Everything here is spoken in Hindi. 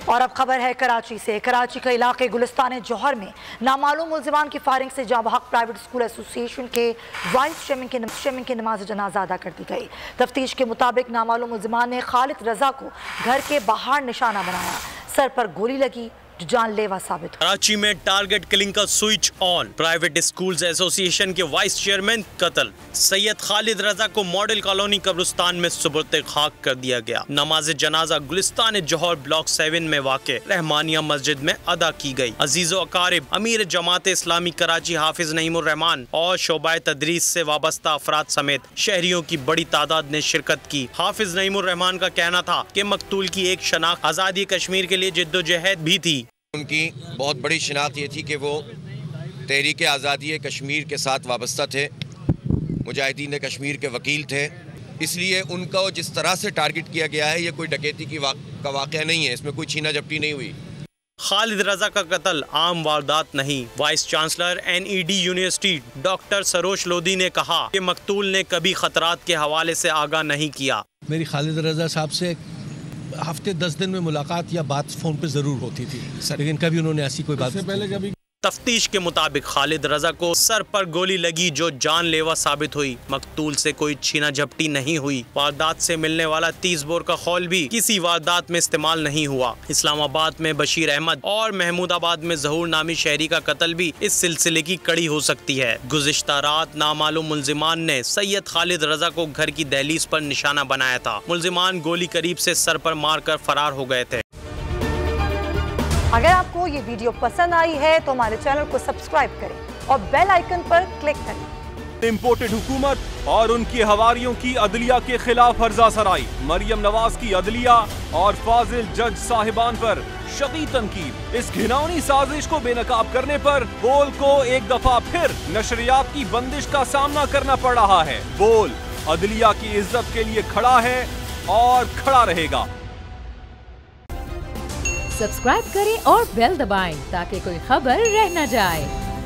और अब खबर है कराची से। कराची के इलाके गुलिस्तान जौहर में नामालूम मुल्जिमान की फायरिंग से जाँ बहक प्राइवेट स्कूल एसोसिएशन के वाइस चेयरमैन की नमाज जनाजा अदा कर दी गई। तफ्तीश के मुताबिक नामालूम मुल्जिमान ने खालिद रजा को घर के बाहर निशाना बनाया, सर पर गोली लगी जो जानलेवा साबित हुआ। कराची में टारगेट किलिंग का switch on. Private schools association के वाइस चेयरमैन कत्ल। सैयद खालिद रजा को मॉडल कॉलोनी कब्रिस्तान में सुपुर्द खाक कर दिया गया। नमाज जनाजा गुलिस्तान जौहर ब्लॉक 7 में वाक़े रहमानिया मस्जिद में अदा की गई। अजीज़ो अकारिब, अमीर जमात इस्लामी कराची हाफिज नईमुर रहमान और शोबाए तदरीस से वाबस्ता अफराद समेत शहरियों की बड़ी तादाद ने शिरकत की। हाफिज नईमुर रहमान का कहना था कि मकतूल की एक शनाख्त आज़ादी कश्मीर के लिए जिद्दोजहद भी थी। उनकी बहुत बड़ी शिनाख्त ये थी कि वो तहरीक आज़ादी कश्मीर के साथ वाबस्ता थे, मुजाहिदीन कश्मीर के वकील थे, इसलिए उनका जिस तरह से टारगेट किया गया है ये कोई डकैती का वाक़या नहीं है, इसमें कोई छीना झपटी नहीं हुई। खालिद रजा का कत्ल आम वारदात नहीं। Vice chancellor NED university doctor Saroj Lodhi ने कहा कि मकतूल ने कभी खतरात के हवाले से आगाह नहीं किया। मेरी खालिद रजा साहब से हफ्ते 10 दिन में मुलाकात या बात फ़ोन पे ज़रूर होती थी, लेकिन कभी उन्होंने ऐसी कोई बात पहले कभी। तफ्तीश के मुताबिक खालिद रजा को सर पर गोली लगी जो जानलेवा साबित हुई। मकतूल से कोई छीना झपटी नहीं हुई। वारदात से मिलने वाला 30 बोर का खौल भी किसी वारदात में इस्तेमाल नहीं हुआ। इस्लामाबाद में बशीर अहमद और महमूदाबाद में जहूर नामी शहरी का कत्ल भी इस सिलसिले की कड़ी हो सकती है। गुज़िश्ता रात नामालूम मुल्जिमान ने सैयद खालिद रजा को घर की दहलीज पर निशाना बनाया था। मुल्जिमान गोली करीब से सर पर मारकर फरार हो गए थे। अगर आपको ये वीडियो पसंद आई है तो हमारे चैनल को सब्सक्राइब करें और बेल आइकन पर क्लिक करें। इम्पोर्टेड हुकूमत और उनकी हवारियों की अदलिया के खिलाफ हर्जा सराई। मरियम नवाज की अदलिया और फाजिल जज साहिबान पर शदीद तनकीद। इस घिनौनी साजिश को बेनकाब करने पर बोल को एक दफा फिर नशरियात की बंदिश का सामना करना पड़ रहा है। बोल अदलिया की इज्जत के लिए खड़ा है और खड़ा रहेगा। सब्सक्राइब करें और बेल दबाएं ताकि कोई खबर रह न जाए।